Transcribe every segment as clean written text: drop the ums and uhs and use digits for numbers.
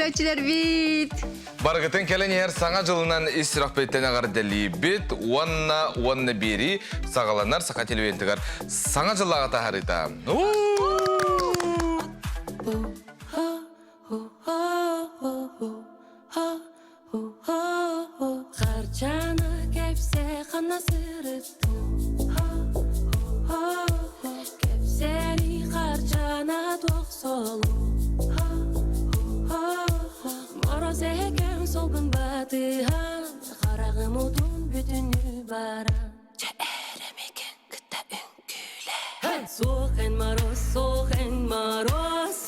көрәчілер бит. Баргытын келен ер саңа жылынан истирахбеттен ағардели бит, уанна бери, сағаланар, сақа телевентігар саңа жылаға тахарита. Қарчаны кепсе қана сырыттың Кепсери қарчана тоқ солу Мороз екен солбын батыған Қарағым ұтын бүтіні баран Че әремекен күтті үңкілі Соқен мороз,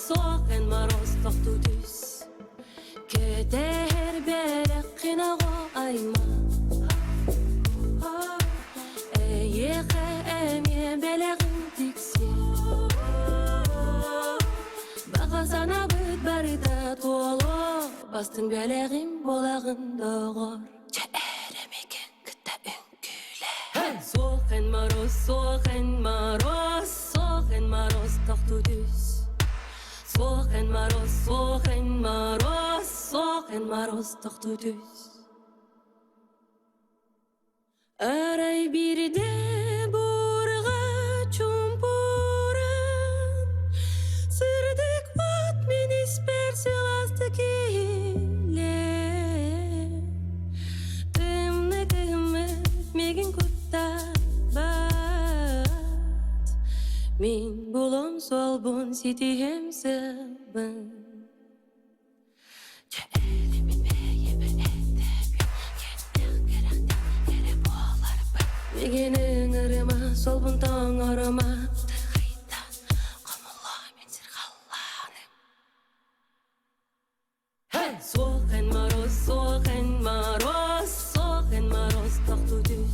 тоқты түс Кетер бәрі қинағо айма Әйеқі әме бәләғін тіксе Баға сана бүт барыда толы Бастың бәләғін болағын доғыр Че әремекен күтті үңкілі Соқен мороз, тоқты түс Соқен мороз, тоқты түс Арай бірде бұрға чумпуран Сырдық бат мен іспер сыласты келе Тымны меген күтті бат Мен болым сол бұн сетігім сылбын Мегенің ұрыма, сол бұн таң ұрыма Тығайдан қомыла мен сырғаланым Соқен мороз, тоқты түс Соқен мороз, тоқты түс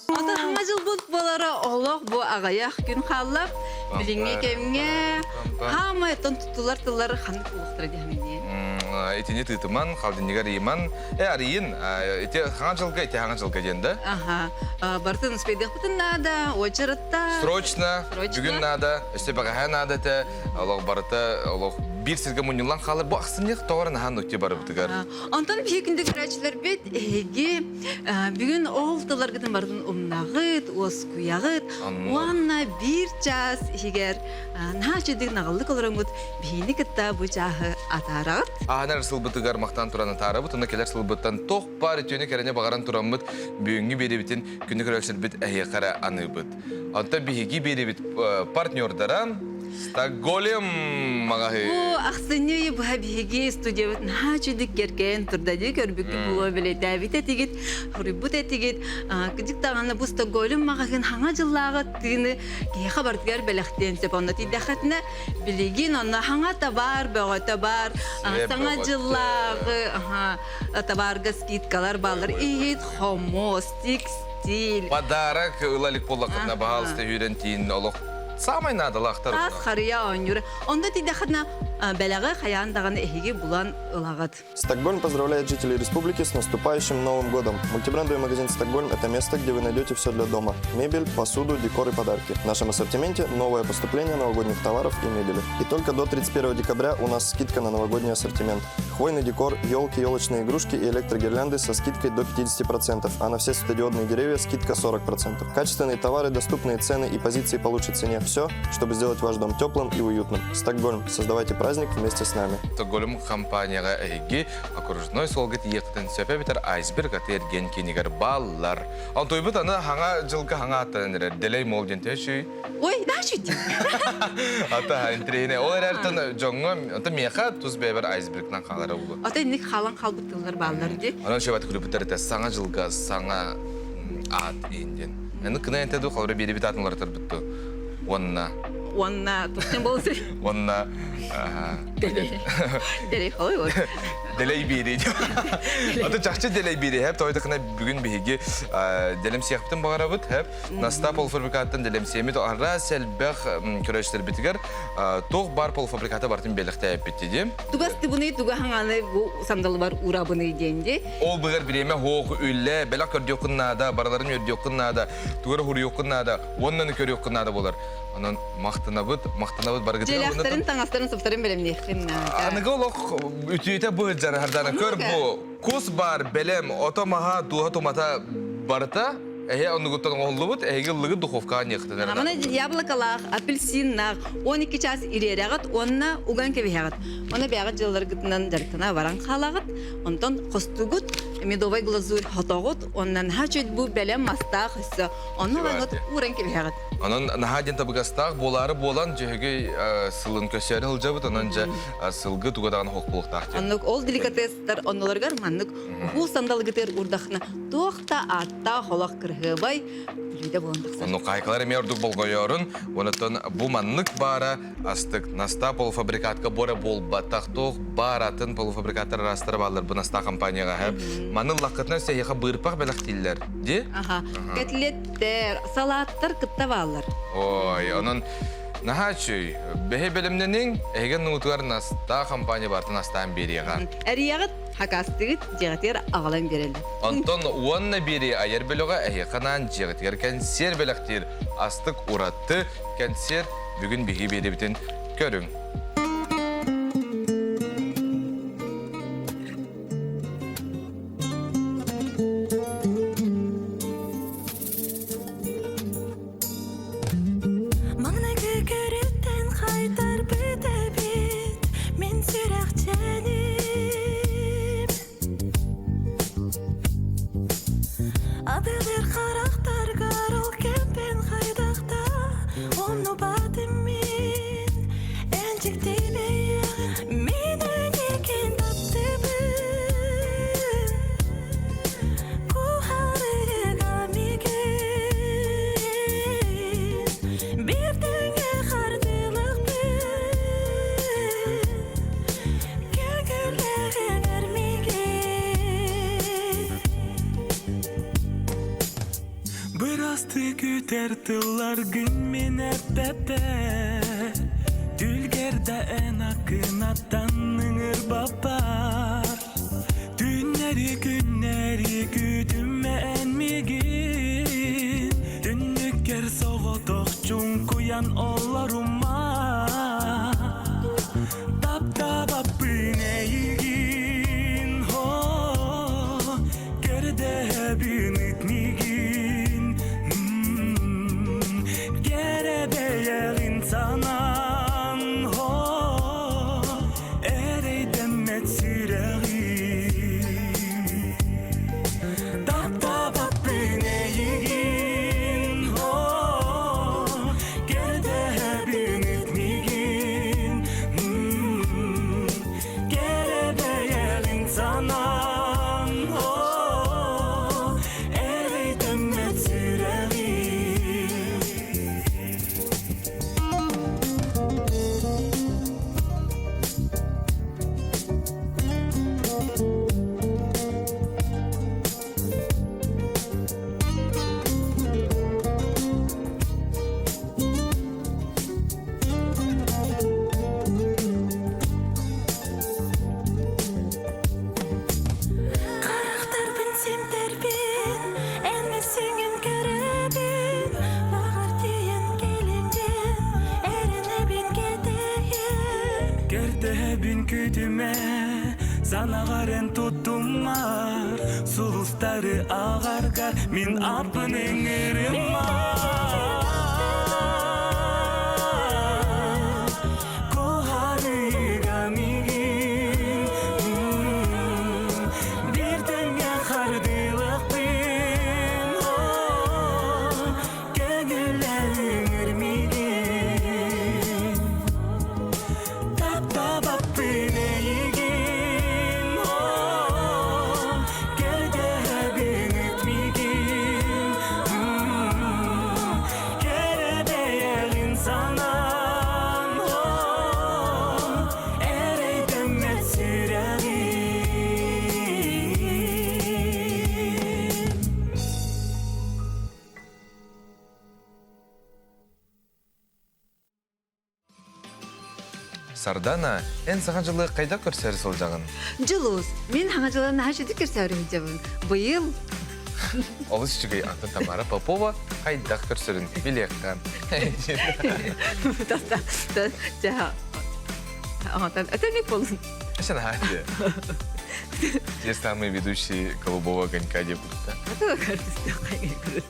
Ата хаңа жыл бұд болары олық бұ ағаяқ күн қалап, біліңе кемге хамы еттен тұтылар тылары қанық ұлықтыры дейміне. Этине тытыман, қалдынегар иман. Арийин, хаңа жылға денді? Бартын ұспейдек бұтын нада, очырытта. Срочно, бүгін нада, өсте бағаға нада те, олық барыта, олық bir sirge munullan қалыр, bu ақсынық тоғырын хан өкте бары бұтығар. Онтан бір күнді көрәчілер бет, бүгін олтылар күтін бардың ұмнағыт, оз күяғыт, оанна бір час егер наға жедік нағылдық оларыңғыт, бейіні күтті бұл жағы атарағыт. Ағанар сылбытығар мақтан тұраны тары бұт, оны келер сылбыттан тоқ бар етуіне кәріне бағаран тұран бұт, бүйінгі бері бітін күнді көрәчілер бет әйе қара аны бұт. Онтан бейігі бері бет партнердаран Стокгольм мағағы. О, ақсыны бұға бейге студия наға жүдік керген тұрдады көрбікті бұға біле дәбет әтегет, құрыбыт әтегет. Күдік тағаны бұл Стокгольм мағағын хаңа жыллағы тігіні кей қабардығар бәліқтен сеп. Оны тейдақатына білеген, оны хаңа табар, бұға табар, саңа жыллағы табарға скидкалар балыр. Ейт, хомос, текстиль. Подарок ұлалік болақына бағалысты үйрентейін олық. Самай надалақтар. Аз қария ойнюры. Онда тейдақатына бәлігі қаяндағаны әйге бұлан ұлағыд. Стокгольм поздравляет жителей республики с наступающим Новым годом. Мультибрендовый магазин «Стокгольм» — это место, где вы найдете все для дома. Мебель, посуду, декор и подарки. В нашем ассортименте новое поступление новогодних товаров и мебели. И только до 31 декабря у нас скидка на новогодний ассортимент. Хвойный декор, елки, елочные игрушки и электрогирлянды со скидкой до 50%, а на все светодиодные деревья скидка 40%. Качественные товары, доступные цены и позиции по лучшей цене. Все, чтобы сделать ваш дом теплым и уютным. Стокгольм. Создавайте праздник вместе с нами. Стокгольм компанияға әйге окружной солғыт ектін сөпе бітір айсберг атырген кенегер баллар. Он той бұт аны хаңа жылғы хаңа аттаныр, делей мол жен төші. Ой, да шүтті. Ата интрейне. Олар әртін жоңы, ата меха туз бәбір айсбергнан қалары ұлы. Ата ені қалан қалбықтылар баллар де. Онан шөбәті күлі бұттар саңа жылға, саңа ат енден. Әні кіна әнтеді қалары бері біт атынлар тар бұтты. Онна тұқтен болсы. Онна. Дәрей қалай ол. Delay biri. Ata çakçı delay biri. Hep toydakına bugün bihigi delem siyahptın bağırabıt. Hep nasta polfabrikattan delem siyemit. Arra selbek körüşler bitiger. Toğ bar polfabrikata bartın belikte hep bitti diyeyim. Tugas tibuni tuga hangane bu sandalı var urabını diyince. Ol bıgar bireme hoğ ülle. Belak kör diyokkun nada. Baraların yör diyokkun nada. Tugar huru yokkun nada. Ondan kör yokkun nada bolar. Onun mahtanabıt bargıtı. Jelakların tangasların sıfırın belemni. Anıgı olaq ütüyete bu hıccara hardana kör bu. Kus bar belem otomaha duha tomata barıta. Ehe onu guttan oğullu bud. Ehe gıllığı duhovka niyekti. Amana yablakalar, apelsinlar, 12 ças ileriğat, onna ugan kevihegat. Ona beğat jıllar gıtından jartına varan kalağat. Ondan kostugut, medovay glazur hotogut. Ondan haçet bu belem mastağ hıssa. Onu varat uran kevihegat. Onun nahadin tabıgastağ boları bolan cehege sılın köşeri hılca bud. Onunca sılgı tuğadan hoqpuluqtağ. Onluk ol delikatesler onlargar manlık. Bu sandal gıtır urdakna. Toğta atta holak kırhıbay. Bilide boğundaksa. Onu kaykalar emiyorduk bolgoyorun. Ondan bu manlık bara astık nasta polfabrikatka bora bol bataq toğ baratın polfabrikatlar arastırı bağlar bu nasta kampanyaya hep. Manın lakıtına seyaha bırpaq belak diller. Di? Aha. Ketletler, salatlar kıtta bağlar. Oy, onun nahaçıy. Behe belimnenin egen nutugar nasta kampanya bartın nastan beriyaga. Eriyagat hakastıgıt jeğatiyar ağalan verildi. Anton uanna biri ayar beloga kanan jeğatiyar kanser belaktir astık urattı kanser bugün bihi beri bitin görün. Маңна көгеріттен қайтар бітебет мен сүрақ жәнем Адылыр қарақтар қарыл кемпен қайдақта Оны батымен әнжіктелейін Мен өнекен тапты бір Кухарыға меген Бердіңе қардылық бір Көгілігін әрмеген Bir astı kütertiler gün mine pepe Dülgerde en akın attanır babar Günleri güdümme en migin Dünlükker soğutuk çunkuyan ollaruma Tapta babbine ilgin ho Gerde bin itmigin Gere değer insanan ho Erey demet sireği Tapta babbine ilgin ho Gerde bin itmigin Gere değer insanan ho Erey demet sireği Қарақтар бін семдер бін Әнмесіңін көребін Бағар дейін келінден Әріне бін кетейін Gerde bin kütüme Sanağaren tuttumar Sulustarı ağargar Min apının Koharıga migin Bir denge kardılık bin Gönüllerin ermigin Tapta babbine yigin Gerde bin etmigin Сардана, эн саған жылы қайда көрсәрі сол жағын? Жылус, мен хаңа жылы нәжі дикерсәрі жабын. Бұйыл Олыс жүгей атын Тамара Попова қайда көрсәрін білеққан. Это не полный. Ашан хайды. Те самые ведущие «Голубого конька» где будут, да? Это кажется,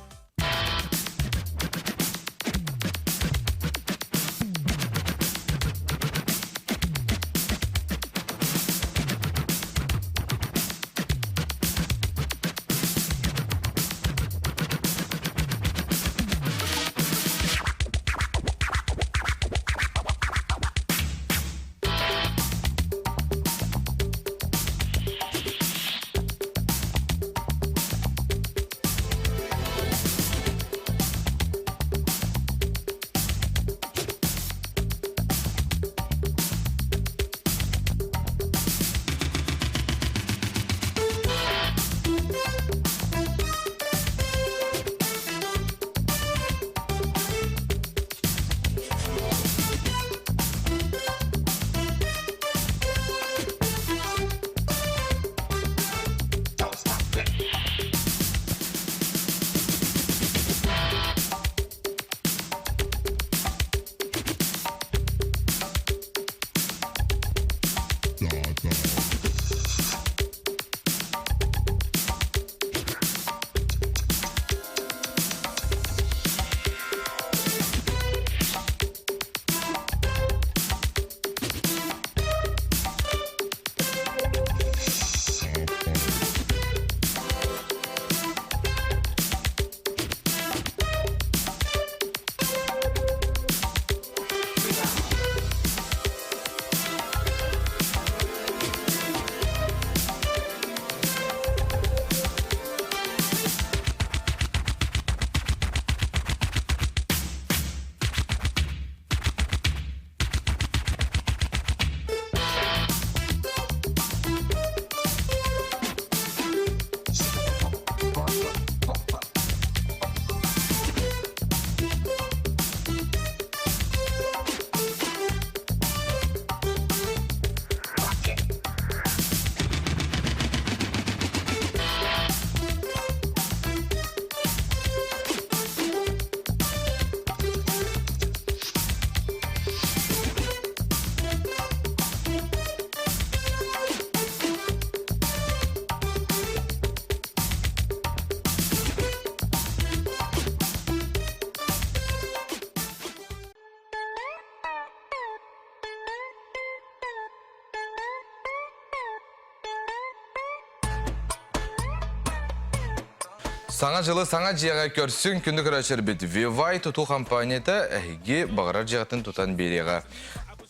Саңа жылы саңа жияға көрсін күнді көрәшір бет. Вивай тұту компанияда әйге бағарар жиғатын тұтан береға.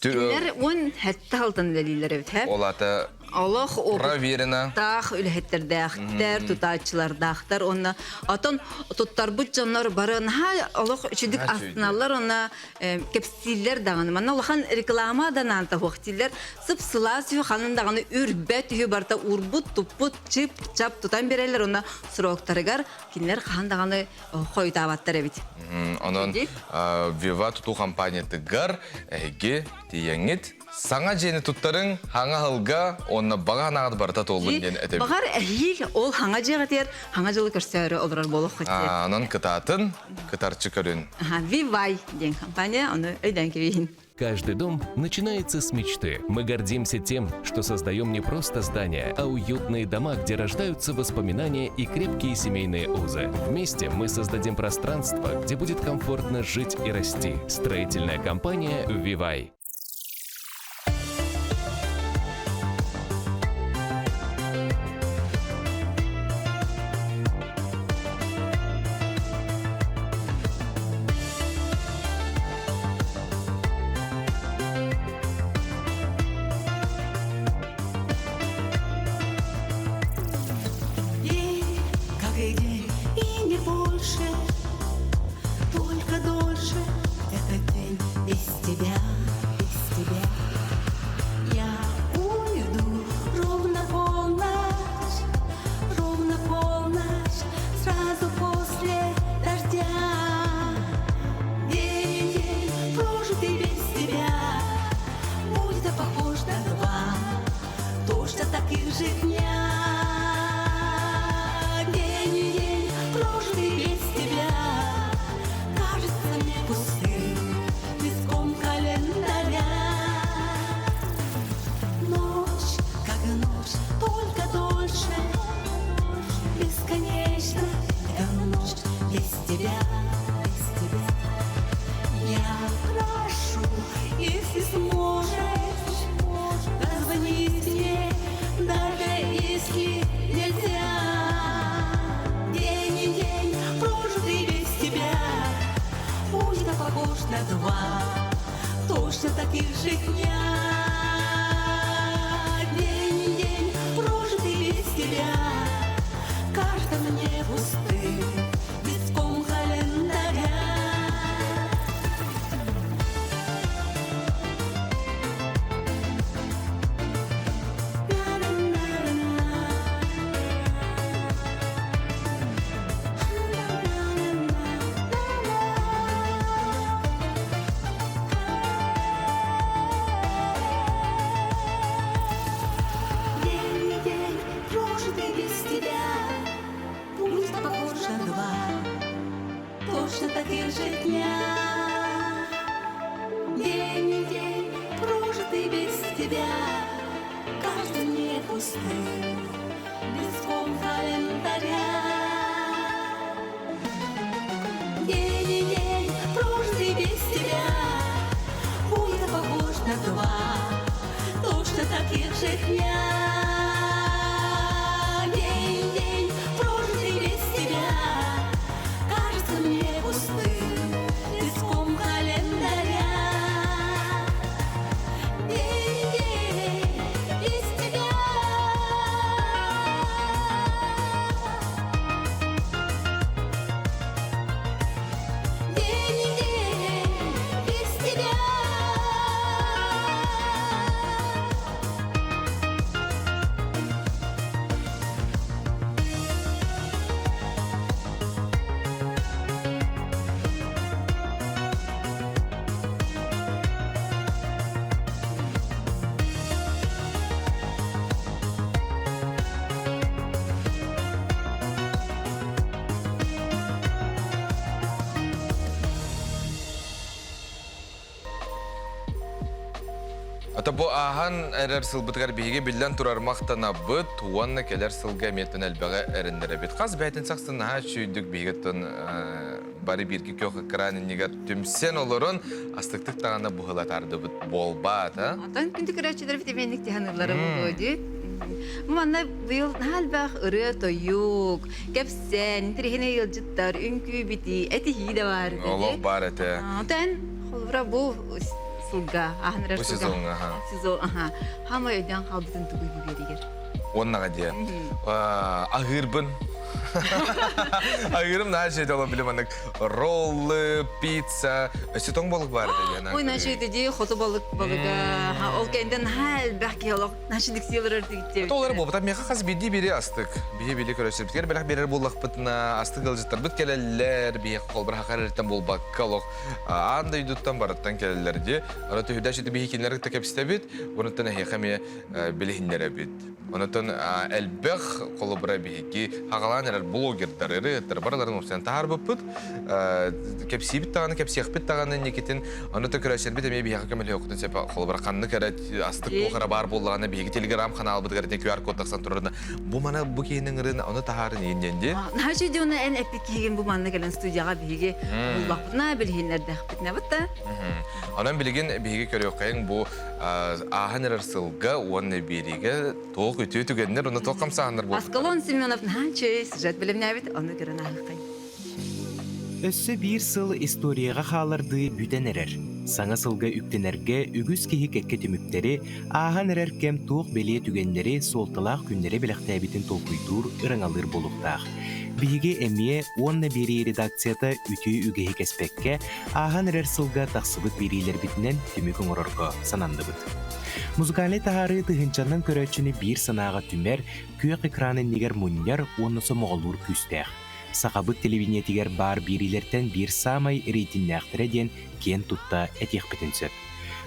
Кинер он хәтта алтын лилер бит, һә? Олаты Аллах проверено. тах үлһеттердәхтер, тутачлардахтар, онна атон туттар бу җаннар барын һа Аллах үчидик астыналар, онна кепсилләр даганы. Манна Аллахан рекламадан анта вакытлар сып-сыласый ханындаганы үрбәт үһү барта урбут туппут чип чап тутан берәләр, онна сроктарыгар кинләр хандаганы хойдабаттар бит. Онон Вива тұту компанияты ғар әйге тияңет саңа жені тұттарын хаңа ғылға онына баға нағады барта толын ден әтебі. Бағар әйіл ол хаңа жеға тер, хаңа жылы көрсәрі олар болып қытер. Онын кытатын кытарчы көрін. Вивай ден компания, оны өйден кебейін. Каждый дом начинается с мечты. Мы гордимся тем, что создаем не просто здания, а уютные дома, где рождаются воспоминания и крепкие семейные узы. Вместе мы создадим пространство, где будет комфортно жить и расти. Строительная компания «Вивай». День, как и день, и не больше, только дольше. Этот день без тебя если нельзя. День и день, прожитый без тебя, будет похож на два точно таких же дня. День и день, прожитый без тебя, кажется мне пустым листком календаря. День и день, прожитый без тебя, будет похож на два точно таких же дня. День и день, прожитый без тебя, кажется мне пустым листком календаря. День и день, прожитый без тебя, будет похож на два точно таких же дня. День и день, прожитый без тебя, кажется мне пустым листком календаря. День и день без тебя. День и день без тебя. Ата бу ахан эрер сылбытыгар биһиге билден турар мактана быт, уанна келер сылга метен әлбәгә эрендере бит. Каз бәйтен саксын ха чүйдүк бигеттен бары бирки кök экраны нигә төмсен олорон астыктык таганда бухылатарды бит болба та. Атан күнді көрәчілер витаминник тиханылары болды. Манна быйыл налбах ыры тойук, кепсен, трихіне йылжыттар, үнкүй бити, әті хиде бар. Олох бар эте. Атан, холбра бұл сылга, ахынырар Бу сылга. сезон, аха. Сезон, аха. Хама өйден қалбытын түгіл берігер. Оннага дия. Агырбын. Агырым на şeyde olabilir anak. Roll, pizza, sütun balık var dedi. Ой, наши это де, хоты балык балыга. Ол кенден хал бәки олық, нашидік силер артыгитте. Толар бу, потому что хас биди бири астык. Бири көрөсүп бер белек берер буллак бытына астык алжыттар бит келелер, бие кол бир хакараттан булбак калок. Анда юдуттан бараттан келелер ди. Ара төһүдә шите бие кинлер текепсте бит. Онуттан хәме билехиннер бит. Онуттан элбех колы бира бие хагаланер блогерлер барларын усан тарбыпыт. Кепси бит таганы кепсиях бит таганы никетин. Онуттан көрөсөр бит эме бие хакамел юктан сепа колы бир канны керет астык кохара бар буллаганы бие телеграм канал бит керет QR код таксан турында. Бу мана бу кейнин рын аны тахарын инденди. Наши де оны ән әппек киген бұл манны келен студияға биге булбақпытна білгендерді бітіне бітті. Анан билген биге көрөк кайын бу аханер сылга онны бириге тоқ үтү түгеннер оны тоқам сааныр бу. Аскалон Семенов наче сюжет білімне бит, оны көрін ағықай. Өссө бир сыл историяға халарды бүтен эрер. Саңа сылга үктенерге үгүс кихи кекке түмүктери, ахан эрер кем туох белие түгеннери солтылақ күннери белектәбитин толкуйдур ырыңалыр болуктаах. Биге эмие онна бери редакцията үтү үгеһи кеспекке ахан эрер сылга тахсыбыт берилер битинен түмүк оңорорго санандыбыт. Музыкалый тахары тыһынчанан көрөчүнү бир санаага түмер, күйөк экраны нигер муньяр онносо моголур күстәх. Сақабыт телевидениетигер бар бирилерден бир самай рейтиннәхтіре ден кен тутта этих бітінсөп.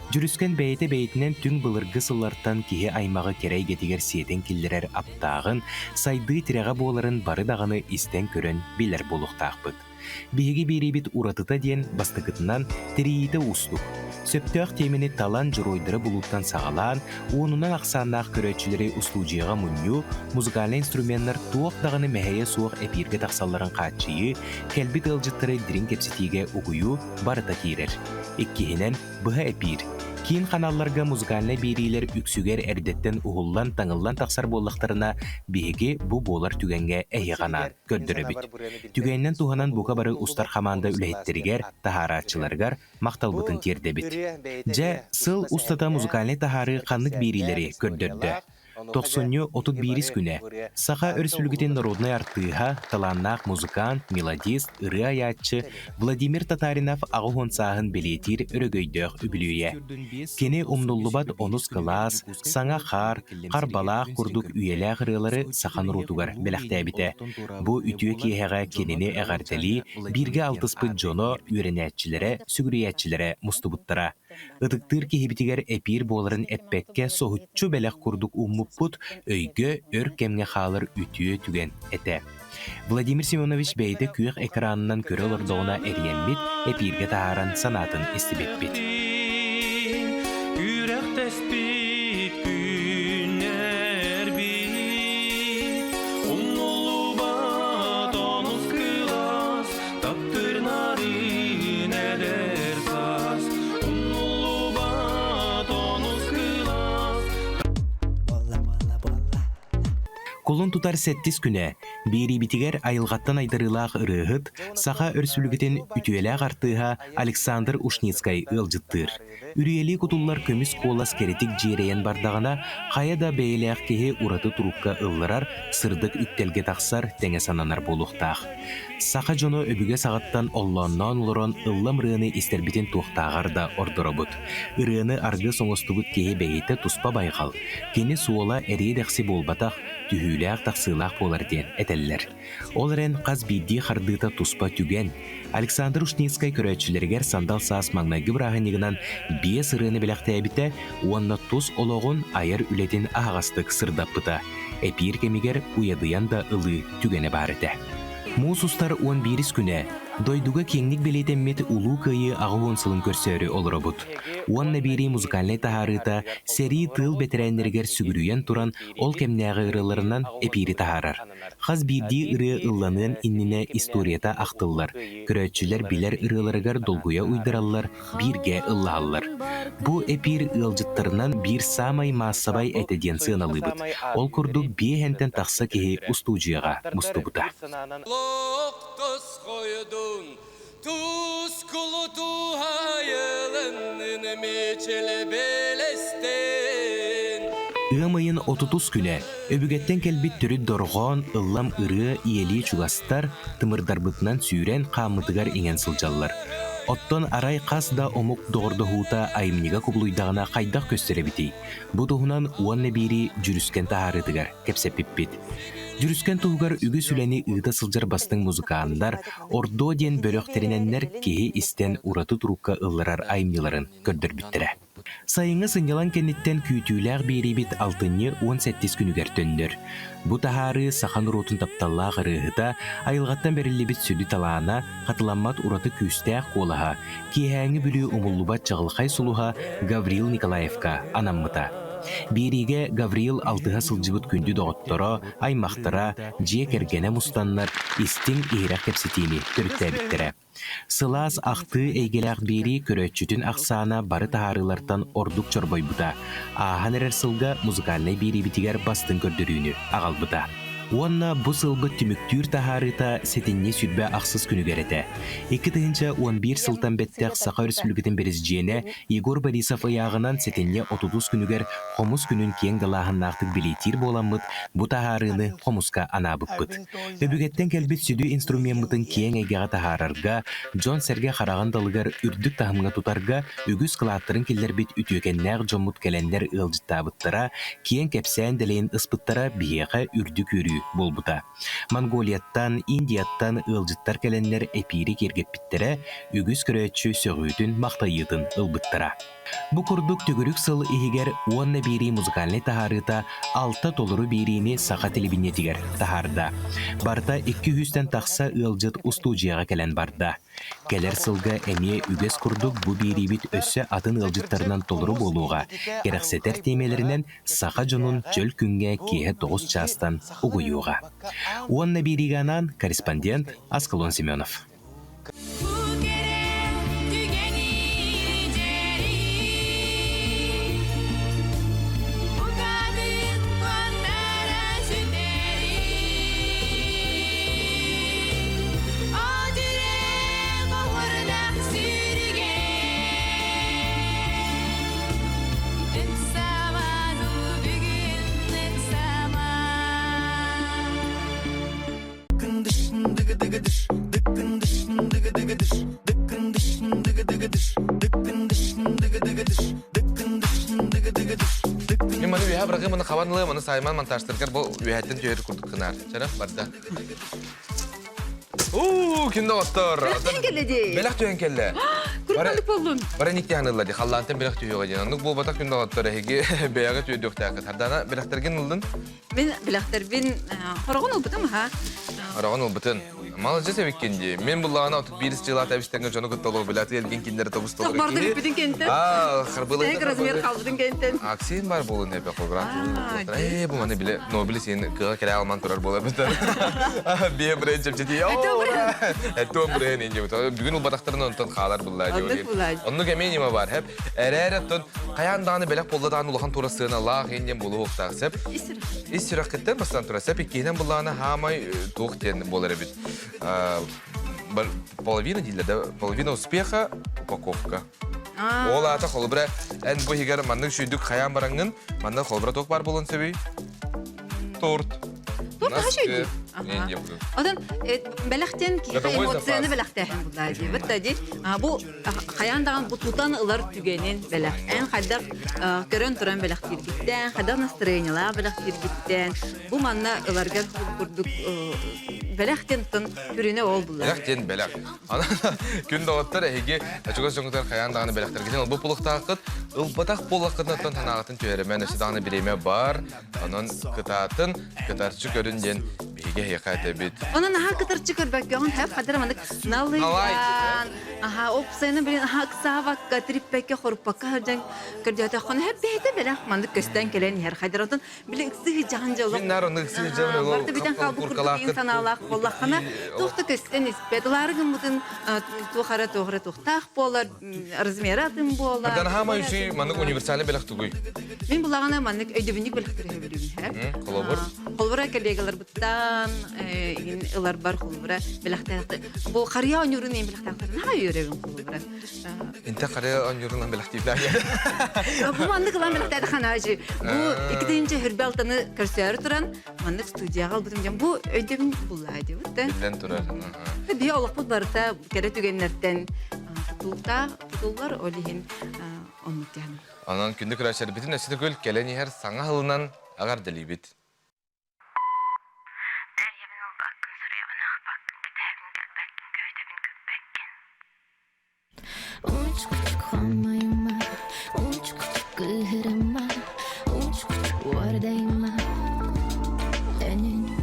Жүріскен бәйті-бәйтінен түң былырғы сыллартан кеге аймағы керей гетигер сиетен келдерер аптағын, сайды тиреға боларын бары дағыны истен көрін билер болуқтақпыт. Биһиги бирибит уратыта ден бастыкытынан тириите устук. Сөптөк темени талан журойдыры булуттан сагалаан, онунан аксааннаах көрөчүлери устуужияга мунью, музыкальный инструменттер туок даганы мэхэйе суок эпирге таксалларын каатчыйы, келбит ылжыттары дирин кепситиге угую барыта кирер. Иккихинен быха эпир. Кийин каналларга музыкальный берилер үксүгер эрдеттен ухуллан таңыллан таксар боллактарына биһиги бу болар түгенге эйганан көрдөрөбүт. Түгеннен туханан бука бары устар хаманда үлэхиттеригер тахараатчыларгар макталбытын тердебит. Же сыл устата музыкальный тахары каннык берилери көрдөрдө. 90-31 күнэ. Саха өрсүлгүтен народный артыха, таланнақ музыкант, мелодист, ыры аятчы Владимир Татаринов ағухон сағын белетир өрөгөйдөк үбілуе. Кені умнуллубат онус класс, саңа қарбалақ курдук үйеләк ырылары сахан рутугар беләқтәбіті. Бу үтіе кейхаға кенені әғартали, бирге алтыспыт жоно үйренәтчілері, сүгіриятчілері мустубуттара. Ыдыктыр кехибитигер эпир боларын эппекке соһутчу белек курдук уммуппут өйгө өр кемге халыр үтүө түген эте. Владимир Семенович бейде күйек экранынан көрө олордоғына эриенбит, эпирге тааран санатын истибеппит. Кулун тутар 7 күнэ, бири битигер айылғаттан айдарылақ ырыгыт, саха өрсүлгітен үтүеләк артыға Александр Ушницкай ылжыттыр. Үрүели кутуллар көміс колас керетик жиреен бардағына, қаяда бейләк кеге ураты турукка ылларар, сырдык үттелге тақсар тәңе сананар болуқтақ. Саха жоно өбіге сағаттан оллоннан лорон ыллам рыны истербитен туқтағар да ордоробут. Ырыны арғы соңостубут кеге бейті туспа байғал. Кені суола әрейдәқси болбатақ, түхүләк тақсылақ болар ден әтәлілер. Оларен қаз бидді қардыта туспа түген. Александр Ушницкай көрәтшілергер сандал саас маңнайғы бірағынығынан бие сырыны біләқті әбіті, уанна тус олоғын айыр үлетін ағастық сырдаппыта. Эпир кемигер уядыян да ылы түгені барыды. Мусустар 11 күнә, дойдуга кеңник белетеммет улу кайы ағуын сылын көрсөрі олыробут. Уанна бери музыкальный тахарыта сери тыл бетерәннергер сүгүрүйен туран ол кемнәғы ырыларынан эпири тахарар. Хаз бирди ыры ылланын иннине историята ақтыллар. Көрөтчілер билер ырыларыгар долгуя уйдыраллар, бирге ыллаллар. Бу эпир ылжыттарынан bir самай массабай этеден сыналыбыт. Ол курдук биехентен тақса кеге устуджияға мустубута. Tuz kulutu hayalının meçele belestin. Ыамайын 30 күнә, өбүгеттен келбит түрі дорғон, ыллам ыры, иели чугастар, тымырдарбытынан сүйрен қамытыгар инген сылжаллар. Оттон арай қас да омук доғырды хута айымнига кублуйдағына қайдақ көстеребіти. Бұ тұғынан уанны бири жүріскен тахарытыгар, кепсеппиппит. Жүріскен туғар үгі сүләні ұйда сылжар бастың музыкандар, ордо ден бөлөктеріненнер кеге истен ураты турукка ылларар айымниларын көрдөр биттірі. Сайыңы сыңгылан кенеттен күйтүүләк берибит 6-17 күнігер төндөр. Бұ тахары сахан ротын тапталлақ ырыгыта айылғаттан берілебит сүді талаана қатыламмат ураты күйстәк қолаға, кейхәңі бүлі умуллубат чағылқай сулуға Гаврил Николаевка анаммыта. Бириге Гавриил алтыға сылжыбыт күнді доғыттыра, аймақтыра, жие кергене мұстаннар, истин ирақ кепсетini түріттәбіттірі. Сылас ақты әйгеләқ бери көрөтчүтін ақсана бары тахарылартан ордук чорбой бұта. Ахан әрер сылға музыкальный бери бітігер бастың көрдірүйіні ағал бұта. Уанна бу сылбы түмүктүр тахарыта сетинне сүрбе ақсыз күні кереті. 2-11 сылтан беттәқ Сақа Республикатын березжиене Егор Борисов аяғынан сетинне 30 күнігер қомус күнін кен далағын нақтық билетир боламыд, бу тахарыны қомуска анабыппыд. Өбігеттен келбет сүді инструментмытын кен әйгеға тахарарға, Джон Серге қараған далығар үрдік тахымға тутарға, үгіз қылаттырын келдербет үтіекеннәқ жомут кәлендер ылжыттабыттара, кен кепсән дәлейін ыспыттара биеға үрдік үрі болбута. Монголияттан, Индияттан ылжыттар кәленнер эпири кергеппиттері, үгіз көрөтчү сөгүтін мақтайытын ылбыттара. Бу курдук түгүрүк сыл ихигер уанна бири музыкальный тахарыта 6 толуру бирини Саха телевидениетигер тахарда. Барта 200-тен тақса ылжыт устудияға кәлен барда. Келер сылга әме үгес курдук бу бирибит өссө атын ылжыттарынан толуру болуға. Керексетер темелерінен Саха жонун жөл күнге кие 9 частан угуюға. Уанна бириганан корреспондент Аскалон Семенов. Мен маны үйә бұрағы мұны қаванылы, мұны сайман монтажтырғар бұл үйәттен түйері күрдік қынар. Шарап, барда. Кенді оттыр. Белақтен келеді. Белақ түйен келді. Күркілік болдың. Бара никте анылады, халлантен белақ түйеға дейін. Анық бұл батақ күнді оттыр, әйге бәяғы түйе дөқтәқы. Тардана белақтарген ұлдың? Мен белақтар, мен қорғын ұлбытым, ха? Араған ұлбытын. Малы жесе беккенде. Мен бұллағына отып біріс жыла тәбістенген жоны күтталығы біләті елген кендері тобыс толыр. Барды бүппетін кенттен? Әйк размер қалдырын кенттен? Аксен бар болын әпе қолғыран. Бұл маны біле, нобілі сені қыға келе алман тұрар бола бітір. Бе бірін жепчеті. Әттуан бірін енже бұты. Бүгін ұл батақтарын онтан қалар бұлла. Онны кәмен ема бар. Әрі әттін қаяндағаны бәлек болдадан ұлған турасына лақ енген болу оқтағысып. Исірақ кеттен бастан турасып, еккенен бұллағына хамай тоқтен болар әбіт. Половина дилерде, половина успеха упаковка. Ола ата холбра эн бухигар маннык шүйдүк хаян бараңын, манна холбра ток бар болон себей. Торт. Торт хашүйдүк. Одан белектен ки эмоцияны белектен булай ди. Битти. Бу хаяндаган бу тутан ылар түгенин белек. Эн хадак көрөн туран белектиргиттен, хадак настроениялар белектиргиттен. Бу манна ыларга курдук белектен тын күрүнө ол булар. Белектен белек. Ана күн дагыттар эге ачуга соңгутар хаяндаганы белектиргиттен бу пулуктакыт ылбатак болакытын танагатын төремен эсидаганы биреме бар. Анан кытатын кытарчы көрүнден биге якаты бит. Онан ха кытарчы көрбөккөн хап хадырамандык налыйдан. Опсайны билен савакка триппекке хорпакка жан көрдөтө хон хап бейте белек мандык көстөн келен хер хадыратын билен икси жан жолу. Мен нарыны икси жан жолу. Барты битен калбы курдук инсаналак боллахана тухты көстөн испедларыгын мутун тухара тогра тухтак болар размератым болар. Адан хама үши мандык универсаль белек тугуй. Мен булагана мандык өйдөбүндүк белектире беребин хап. Колобор. Холбора келегелер буттан ылар бар холбора белектакты. Бу карыя онюрун эм белектактарын ха үйрөгөн холбора. Инте карыя онюрун белектиплер. Бу мандык лан белектакты ханажы. Бу икидинчи хербалтаны көрсөр туран мандык студияга албытым жан. Бу өйдөбүн булайды бутта. Билен турар. Би олоп барта кере түгеннерден тулар олихин онутян. Анан күндүк рашар битин эсиде көл келени хер саңа хылынан агар делибит.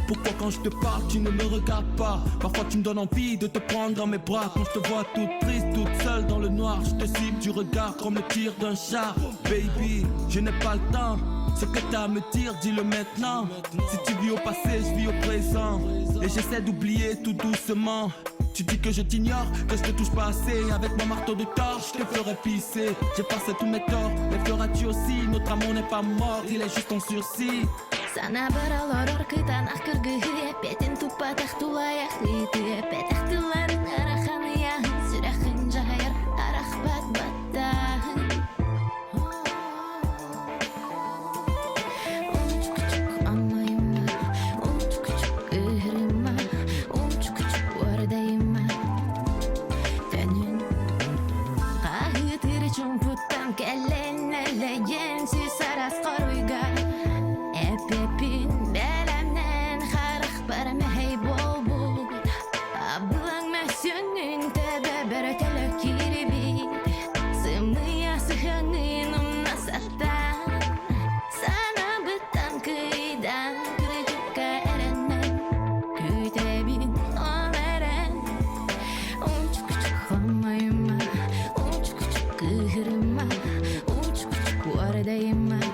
Pourquoi quand je te parle tu ne me regardes pas? Parfois tu me donnes envie de te prendre dans mes bras. Quand je te vois toute triste, toute seule dans le noir, je te cible du regard comme le tir d'un char. Baby, je n'ai pas le temps. Ce que t'as à me dire, dis-le maintenant. Si tu vis au passé, je vis au présent. Et j'essaie d'oublier tout doucement. Tu dis que je t'ignore, que je te touche pas assez. Avec mon marteau de torche, je te ferai pisser. J'ai passé tous mes torts, mais feras-tu aussi? Notre amour n'est pas mort, il est juste en sursis. Sana baralor orkıdan akırgıya Betin tupa tahtulaya hıtıya Petahtıların arahanıya Sürahın cahayar arah bat battahın Unç küçük anlayım var Unç küçük ıhırım var Unç küçük oradayım var Dönün Ahıtır çumputtan kellen eleyen Süs aras koruyga Epepin belemden xarıq barama hey bol bol Ablang mesünün tebe beretelek kiribit Sımıya sıhangın nasattan Sana bıtan kıydan kırıcık erenden Kütebin ol eren Unç küçük olmayım var Unç küçük kıhırım var Unç küçük oradayım var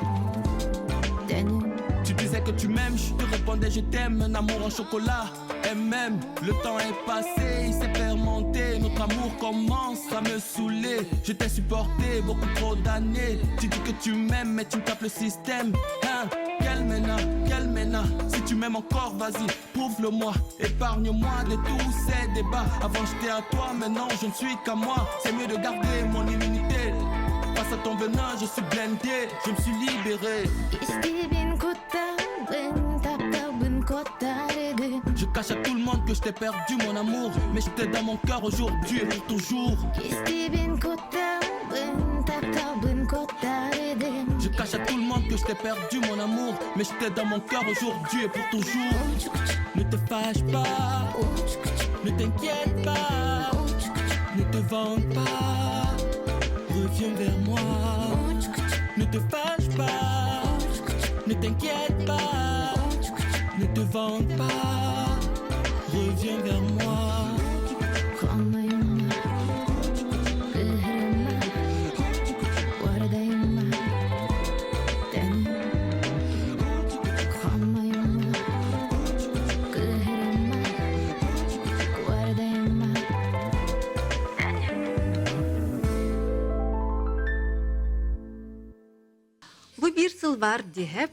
Tu disais que tu m'aimes, je te répondais je t'aime, un amour en chocolat. Et même, le temps est passé, il s'est fermenté. Notre amour commence à me saouler. Je t'ai supporté beaucoup trop d'années. Tu dis que tu m'aimes, mais tu me tapes le système. Hein? Quel mena. Si tu m'aimes encore, vas-y, prouve-le-moi. Épargne-moi de tous ces débats. Avant j'étais à toi, maintenant je ne suis qu'à moi. C'est mieux de garder mon immunité. Face à ton venin, je suis blindé, je me suis libéré. İstibin kuttabın, taptabın kot 다르게 Je cache à tout le monde que je t'ai perdu mon amour Mais je t'ai dans mon cœur aujourd'hui et pour toujours 기스티빈 꽃다운 답답은 꽃다르게 Je cache à tout le monde que je t'ai perdu mon amour Mais je t'ai dans mon cœur aujourd'hui et pour toujours Ne te fâche pas Ne t'inquiète pas Ne te vante pas Reviens vers moi Ne te fâche pas Ne t'inquiète pas Ne te vante pas Reviens vers moi 건너였나 그 흐름아 와르다였나 때는 건너였나 그 흐름아 와르다였나 Bu bir sıl var dihep.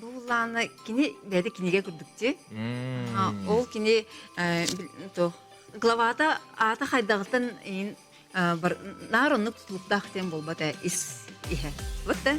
Bu lana kini bedi kiniге күрдүкчү. Ол кини то главада ата хайдагытын ин бар наронук тутуктактен болбата ис ihe. Вот да.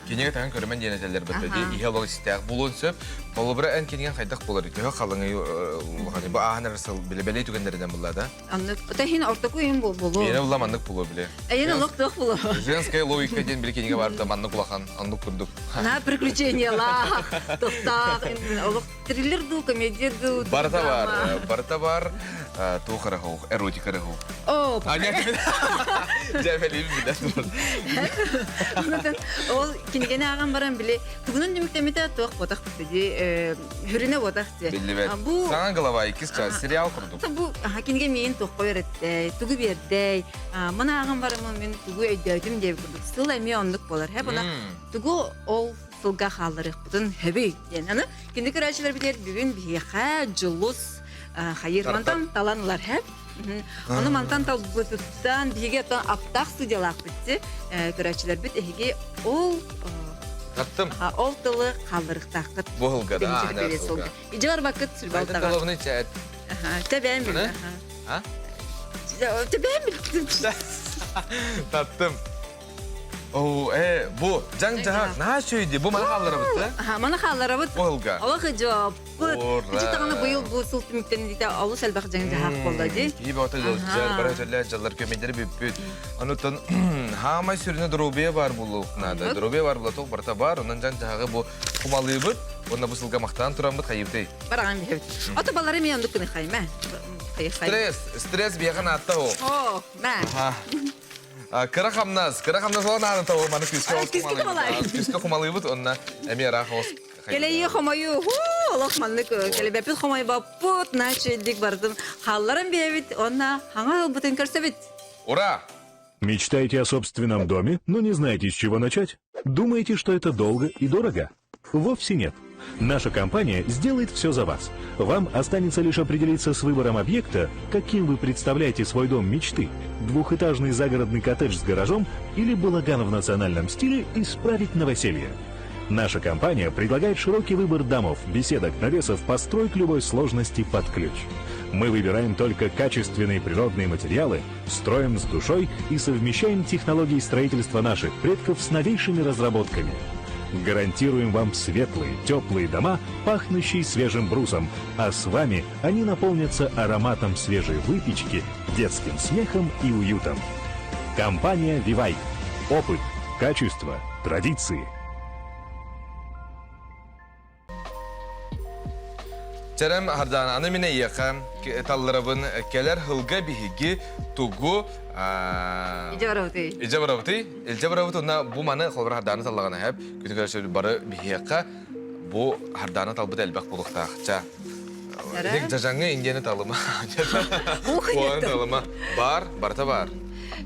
Кенеге тагын көрөмөн денетелер бөтөдү. Ihe лог истек булун сөп. Болобра эн кенеген хайдак болор. Төһө калыңы улганы бу ахнарсыл билебелей түгендерден булла да. Аны та хин ортоку ин болу. Эне уламандык було биле. Эне локток болу. Женская логика ден биле кенеге барды манны кулахан, анны курдук. На приключениялар. Тоста, олок триллер ду, комедия ду. Барта бар. Тухара хох, эротика хох. О, Аня. Жабели биле. Ол кингене аган баран биле. Тугунун демектемите ток ботак бити. Хүрүнө ботак те. Бу саңа голова 2 час сериал курдук. Бу кинге мен ток койретте, тугу берде. Мына аган барам мен тугу өйдөдүм деп курдук. Сыл эми ондук болор. Хэ буна тугу ол сылга халырык бутун хөбөй. Аны кинде көрөчүлөр билер бүгүн бийха жулус хайыр мантан таланылар хэ. Оны мантан тал бутуттан биге тан аптак студиялак битти. Көрөчүлөр бит эге ол Таттым. ол тылы халырыктакыт. Болга да анарсылга. Ижар вакыт сүрбалтага. Головный чат. Тебен бил. А? Тебен бил. Таттым. О, бу жаңжак на шөйдү. Бу мана халларыбыз, Мана халларыбыз. Болга. Алга жоп. Житаганы быйыл бу сылтымыктен дите алуу сәлбак жаңжак болду ди. Ибо отел жар жаллар көмөйдер бүппүт. Анутан хама сүрүнө дробе бар булукнада. Дробе бар булаток барта бар. Онан жаңжагы бу кумалыбыт. Онда бу сылга мактан турамбыт хайыпты. Бараган бит. Ата балары мен ондук күнү хайма. Стресс бияхан атта о. О, ма. Кырахамнас олан аны тау маны күскө кумалыбыт. Онна эми рахос. Келеи хомаю. Лохманнык келебепит хомай бапут начылдик бардым. Халларын бебит. Онна хаңа бутын көрсөбүт. Ура! Мечтаете о собственном доме, но не знаете, с чего начать? Думаете, что это долго и дорого? Вовсе нет. Наша компания сделает все за вас. Вам останется лишь определиться с выбором объекта, каким вы представляете свой дом мечты. Двухэтажный загородный коттедж с гаражом или балаган в национальном стиле исправить новоселье. Наша компания предлагает широкий выбор домов, беседок, навесов, построек любой сложности под ключ. Мы выбираем только качественные природные материалы, строим с душой и совмещаем технологии строительства наших предков с новейшими разработками. Гарантируем вам светлые, теплые дома, пахнущие свежим брусом, а с вами они наполнятся ароматом свежей выпечки, детским смехом и уютом. Компания «Вивай». Опыт, качество, традиции. Çerem hardan anı mine yakan tallarabın keler hılga bihigi tugu İcebaravıtı ona bu manı kolbar hardanı tallagana hep kütükler şöyle barı bihiyaka bu hardanı talbıda elbek buluktaakça. Dek jajangı ingeni talıma. Oğan talıma. Barta var.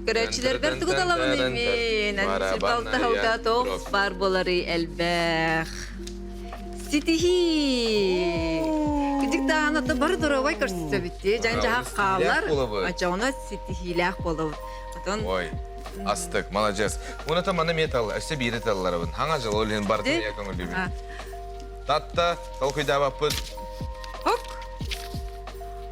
Көрәчиләр бер тугы талабын эми. Нәтиҗә балта һауга тох бар булары элбәх. Ситихи. Кидик та аны бар доровай көрсөтө битти. Жаңжа калар. Ачауна ситихилях болот. Атон. Ой. Астык, молодец. Уна та мана металл, әсе бире талларыбын. Хаңа жыл олен барды якын үлүбүн. Татта, толкуйда бапыт. Хок.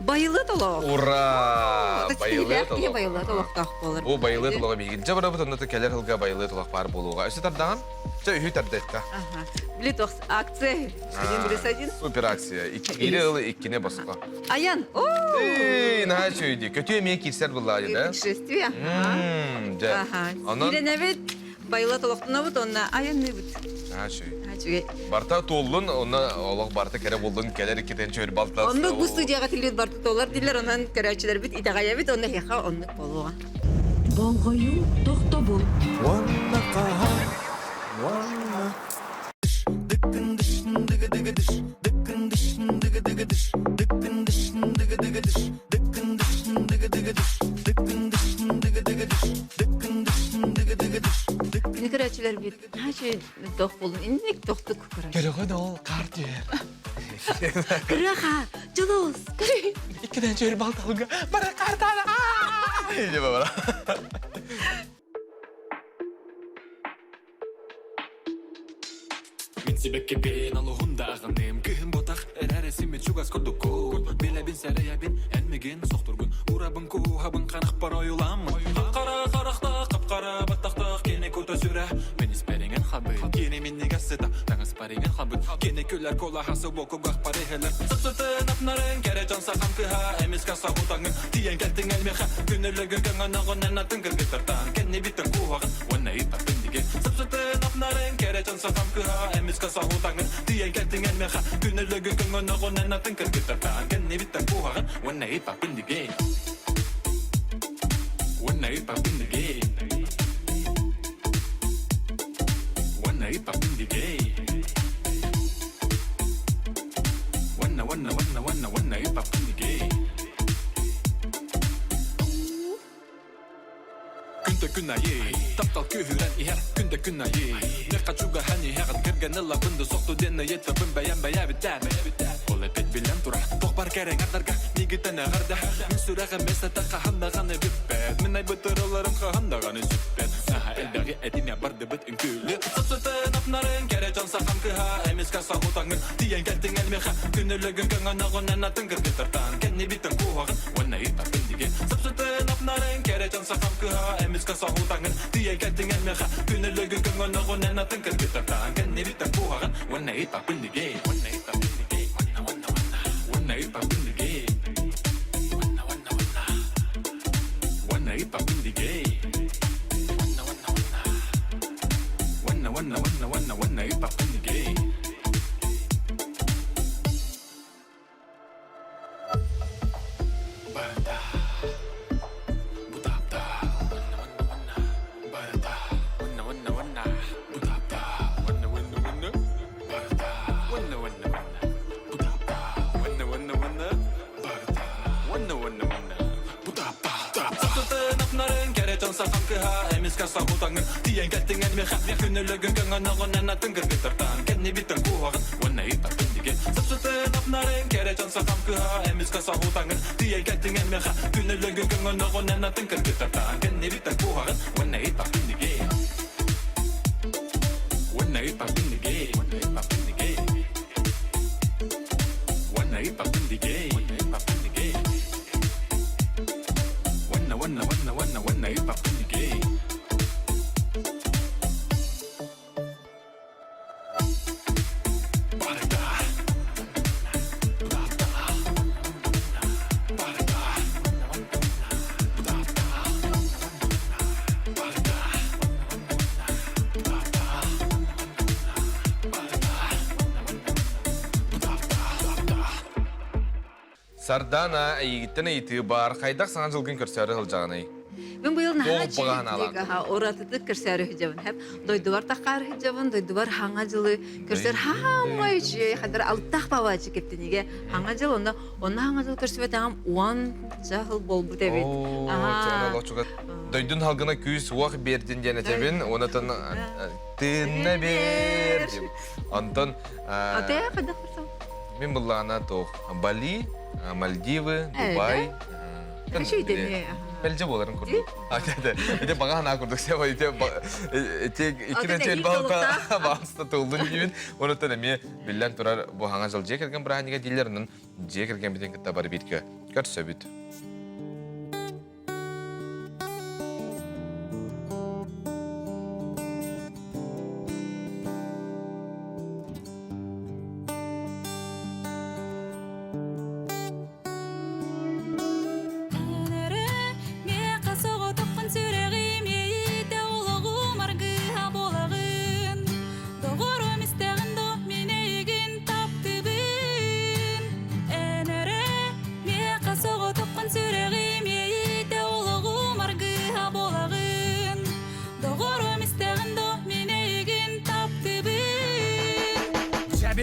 Байылы толок. Ура! Байылы толок. Байылы толок так болар. Бу байылы толок биги. Жабырабыт онда келер хылга байылы толок бар болууга. Өсө тардаган? Це үйтардетка. Ага. Билет акция. Один билет один. Супер акция. Ири ылы иккине басқа. Аян. О! Наға сөйді. Көтіе мен кирсер бұллады, да? Путешествие. Да. Ага. Онан... Ирene бит байла толоқтына бит, онна аянны бит. Наға сөйді. Ачуге. Барта толлын, оны олық барта кәрі болдың, кәлер кетен чөйір балтасы. Онны бу студияға тилет барты толар дилер, онан көрәчілер бит, итағая бит, онна хеха онны болуға. Болгою тохтобул. Күні көрәчілер бит, нәче тоқ болын, иннек тоқтық көрәч. Кәріғын ол қартер. Күрәға, жылыз, күрі. Иккіден чөйір балталыға, бара қартаны. Деп бара. Min sibekki bin aluhunda ağanım Kıhım botak ereresi mi çugas koduku Bile bin sereye bin enmigin soxturgun Urabın kuhabın kanık para yulam Kapkara karakta kapkara battakta Kene kuta süre Men isperingen habit Kene minni gasseta Tanga sparingen habit Kene küller kola hası boku gah pareheler Sıtsıtın apnarın kere cansa kamkıha Emis kasa hutangın Tiyen geltin elmeha Günürlügün kıngana nennatın kırgıtırtan Kene bitin kuhagın Wanna ita bindige Sıtsıtın apnarın kere cansa kamkıha Emis kasa hutangın Tiyen geltin elmeha Günürlügün kıngana nennatın kırgıtırtan Kene bitin kuhagın Wanna ita bindige Wanna ita bindige Wanna ita bindige Wanna ita bindige Kunta ye Taptal kyhyrän iher kunta ye Nekka tjuga häni herrat kyrgenella bundu Sohtu denne jetta pympäjän bäjävitään Ole pet villan tura Pohpar käreng ardarga Nigitänä harda Min syrägän mestä takka handagane vyppeet Minna ei butterollarım ka handagane syppeet Nähä eldägi etin ja barde bit en kyli Sopsuten apnaren kere jansa kamkyha Emis kasa hutangın Tien kelting elmeha Kynnyllögyn köngannagon ennatın kyrkytartaan Kenni biten kuhagan Wanna ita pindige Sopsuten apnaren kere jansa kamkyha Emis kasa hutangın Tien kelting elmeha Kynnyllögyn köngannagon ennatın kyrkytartaan Kenni biten kuhagan Wanna ita pindige Wanna ita pindige Wanna ita pindige Wanna ita pindige Wanna ita pindige Barda Budapda Barda Wanna Budapda Wanna Barda Wanna Budapda Wanna Barda Wanna Budapda Sapsutun apnaren kere jansa kamkyha Emis kasa hutangın Tien kelting elmeha Kynnyllögyn köngannagon ennatın kyrgytartaan Kenni biten kuhagan Wanna ita pindige Sapsutun apnaren kere jansa kamkyha Emis kasa hutangın Tien kelting elmeha Kynnyllögyn köngannagon ennatın kyrgytartaan Kenni biten kuhagan Wanna ita pindige Wanna ita pindige Wanna ita pindige Wanna ita pindige Wanna ita pindige Barda Budapda Barda Budapda Barda Budapda Budapda Сардана егіттіні еті бар. Қайдақ саңа жылғын көрсәрі ғылжағын Мен быйыл наха Толуп багаан алам. чийдик, оратыды көрсәрі хүжабын. Хәп дойдуар тақар хүжабын, дойдуар хаңа жылы көрсәр хамай чүй, хадар алтақ бабачы кептенеге хаңа жыл, онна хаңа жыл көрсөбет ағам 10 жыл болбу дебет. Дойдун халгына күйіс уақ бердін дені тебін, онатын тынна бер. Антон, Атая қайдақ көрсәм? мен бұллағына тоқ Бали, Мальдивы, Дубай. Қашу идеме? Бәлже боларын көрдік. Ете баға ғана көрдік, сева ете икінен чел бағыста тұлдың деймін. Онытын әме біллән тұрар бұғаңа жыл жекерген бірағанеге дейлерінің жекерген бітен күтті бары бетке көрсө бүт.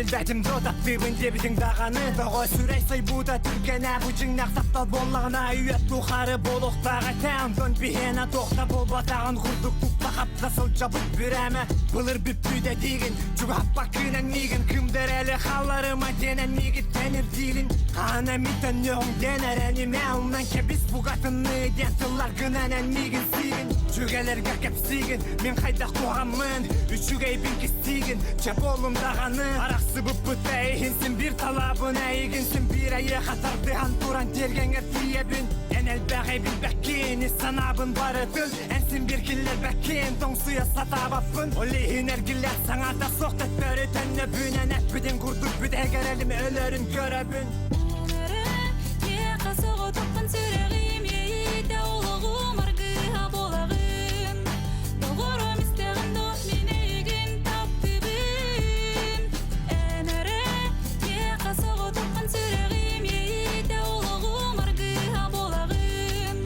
бәтім додаттыбын дебітің дағаны Доғой сүрей сайбуда түргені Бұжыңнақ саптал болағына үйет тұқары болуқтағы тәм Дөн бігені тоқта болбатағын Құрдық тұқта қапта сыл жабыт бүрәмі Бұлыр бүппүйде дейгін Жүгаппа күнен мейгін Кімдер әлі қаларыма денен мейгіт тәнір дейгін Қана митен неғын денер әнеме Оннан кебіс бұғатыны ден тылар гынанан мейгін сейгін Жүгелерге кепсейгін Мен қайдақ қоғамын Үшігей бін кестейгін Чап олымдағаны Арақсы бұппыт әйгінсін бір талабын әйгінсін бір әйе қатарды антуран тергенге тиебін Әнәл бәғай біл бәккен санабын бары түл Әнсін бір келер бәккен тоңсуя сатабаппын Олейін әргілер саңата соқтат бәрі тәнне бүнен әппіден күрдік бүд әгер әлім өлерін көрәбін Қасығы тұқпын сүрәғім ейді олығым арғыға болағын Доғырым істеғін доқ мен егін тапты бін Әнәрі қасығы тұқпын сүрәғім ейді олығым арғыға болағын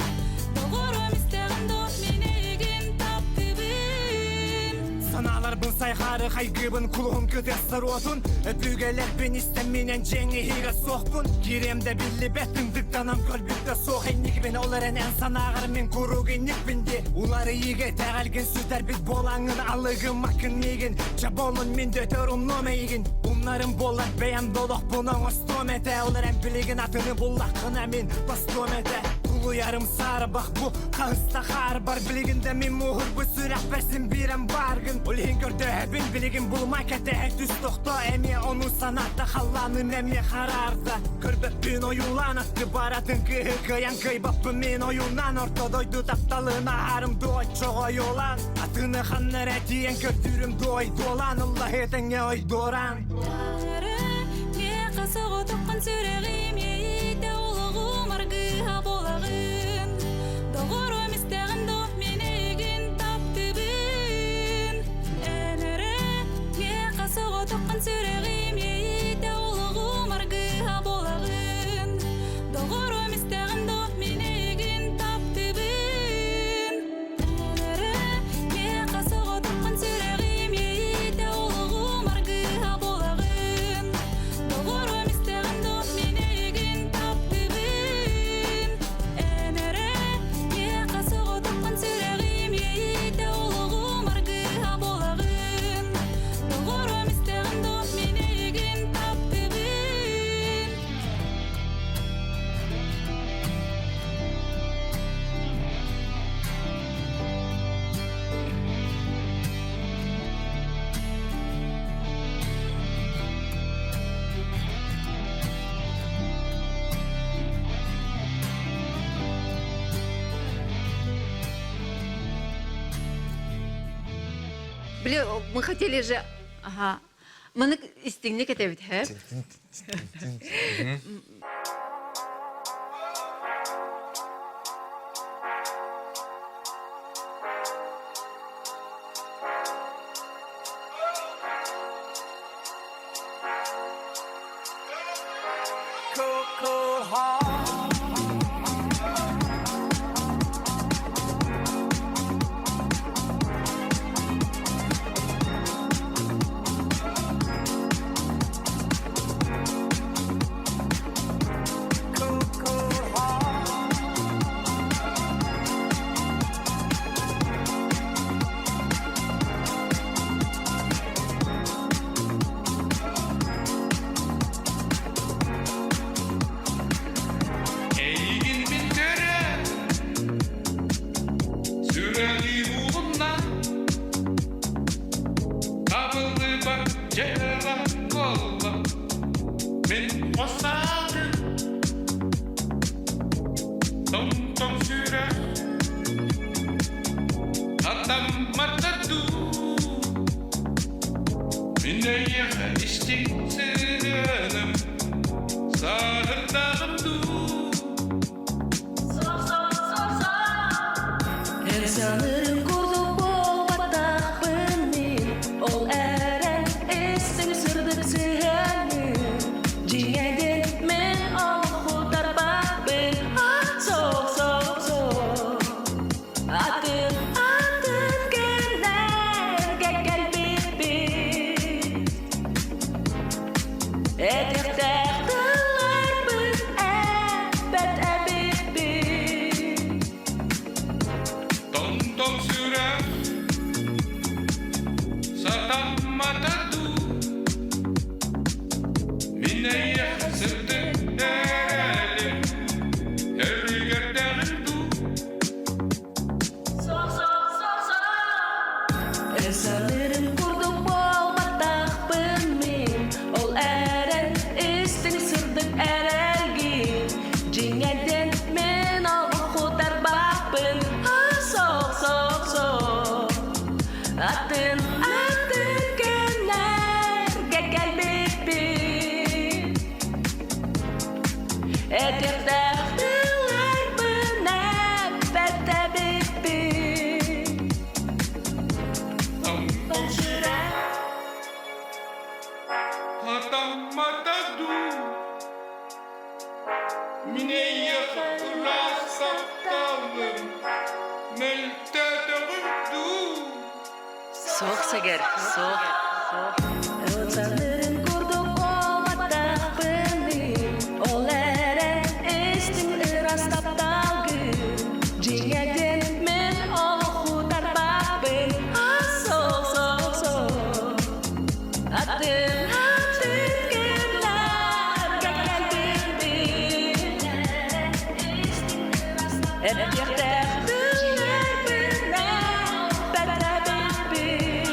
Доғырым істеғін доқ мен егін тапты бін Саналар бұл сайқары қайгыбын Құлығым көтестір отын Өпігелер бен істеменен жеңі хиға соқпын Керемді білі бәттің дықтанам көлбікті соқайник бен Оларын ән санағыр мен көругенік бінде Олары еге тәғалген сүтер бит болаңын Алығым ақын меген Жаболын мен дөтер ұмномейген Ұмнарым болар бәян долық бұның ұстометі Оларын білеген атыны болақына мен бастометі Құлы ярым сары бақ бұ қағыста қар бар Білегінде мен мұғыр бұ сүрақ бәрсін бірім барғын Олен көрді әбін білеген бұлмай кәті әтүс тоқта Әме оны санатта қаланым әме қарарда Көрбеппін ойуланатты баратын күйі Қиян қайбаппын мен ойунан Ортодойды тапталына арым дой чоғой олан Атыны қаннар әтиен көрдірім дой долан Аллах етіңе ой доран Тағыры қасығы тұққын сүрәғім ейді олығым арғыға болағын Доғырым істеғін доқ мен егін тапты бін Әнәрі қасығы тұққын сүрәғім ейді олығым арғыға болағын Доғырым істеғін доқ мен егін тапты бін Әнәрі қасығы тұққын сүрәғім ейді олығым арғыға болағын Доғырым істеғін доқ мен егін тапты бін Әнәрі қасығы тұққын сүрәғім ейді олығым арғыға болағын Доғырым істеғін доқ мен егін тапты бін Блин, мы хотели же... Ага. Мы истинно кетебит, хэп? Sanırım kurdu bol batak beni Ol eren istin sırdık sihani Ciyedin men al hudar bak ben Sok sok sok Atın genler gel bit bit Этердәхтылар бына бәтә бипи. Башыра Атаматаду Мине ехала сақталым Мөлтәдігімду Соқ сәгер, соқ. Розаларын көрдік олбаттақ бini. Ол әрі істің ырастап талғы. Жеңәден мен олқу тарпақпын. Соқ, соқ, соқ. Атын атынгерларға кәлбімбін. Әдердәқтілер біне бәтә біппін.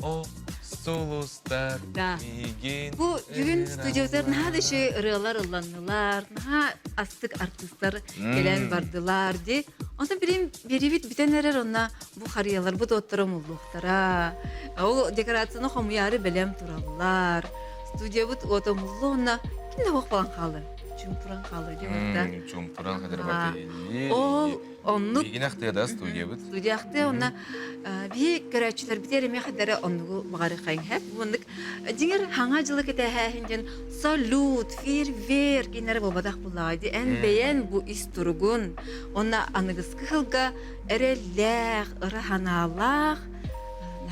О, солустар, Да. миген. Бу бүгүн студиябызда надышы ырылар ыланнылар, астык артисттар келен бардылар ди. Онда берибит битенерер онна бу хариялар бу доттора муллуктара. Ол декорацияны хомуяры белем тураллар. Студиябыт отомуллу онна кинде бакпан калы. Чумпуран калы ди онда. Чумпуран кадер барды. Ол онну Миген ақтыда студия бит. студияхты онна би көрәчиләр битере мәхәдәре онну багары кайын һәп бундык дигәр хаңа җылы китә һәһиндән салют фейерверк инәр бабадак булайды ән бәян бу истургун онна аныгыз кылга эрелләх ыраханалах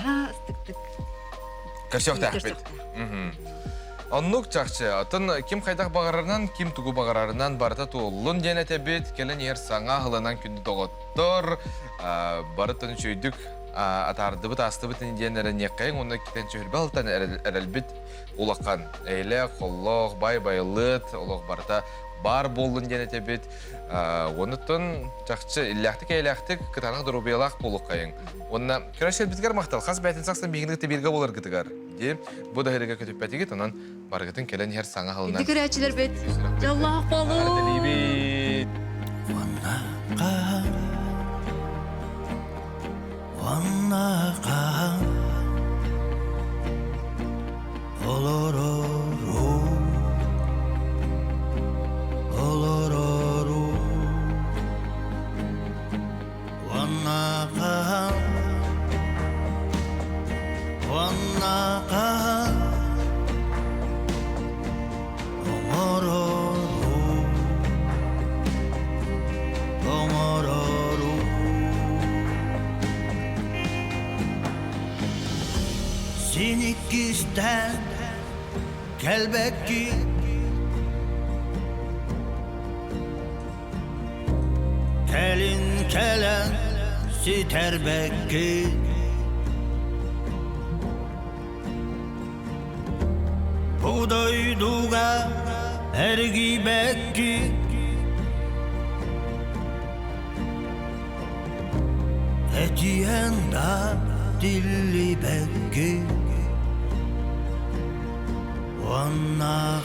на стык-тык Кәрчәк тәхбит. Оннук чакчы, атын ким кайдак багарарынан, ким тугу багарарынан барыта туоллун дене тебит, келен ер саңа хылынан күнді тоғыттыр, барытын чөйдік атардыбыт, астыбытын денерін еккайын, оны кетен чөйірбі алтан әрелбіт улаққан. Әйлі, қоллық, бай-байлыт, олық барыта бар болын дене тебит. Оныттын чакчы, илләқтік әйләқтік, кытанық дұрубиялақ болық қайын. Онна көрәшер бізгер мақтал, қас бәйтін сақсын бейгіндікті белгі болар кітігар. Бу да херге көтүп бәтигит, онан баргытын келен хер саңа хылынан. Инде көрәчиләр бит. Жаллах болу. Бит. Sinikisten kelbekki kelin kelen siterbekki buğdayduga ergibekki etiyenda dilli bekki Wanna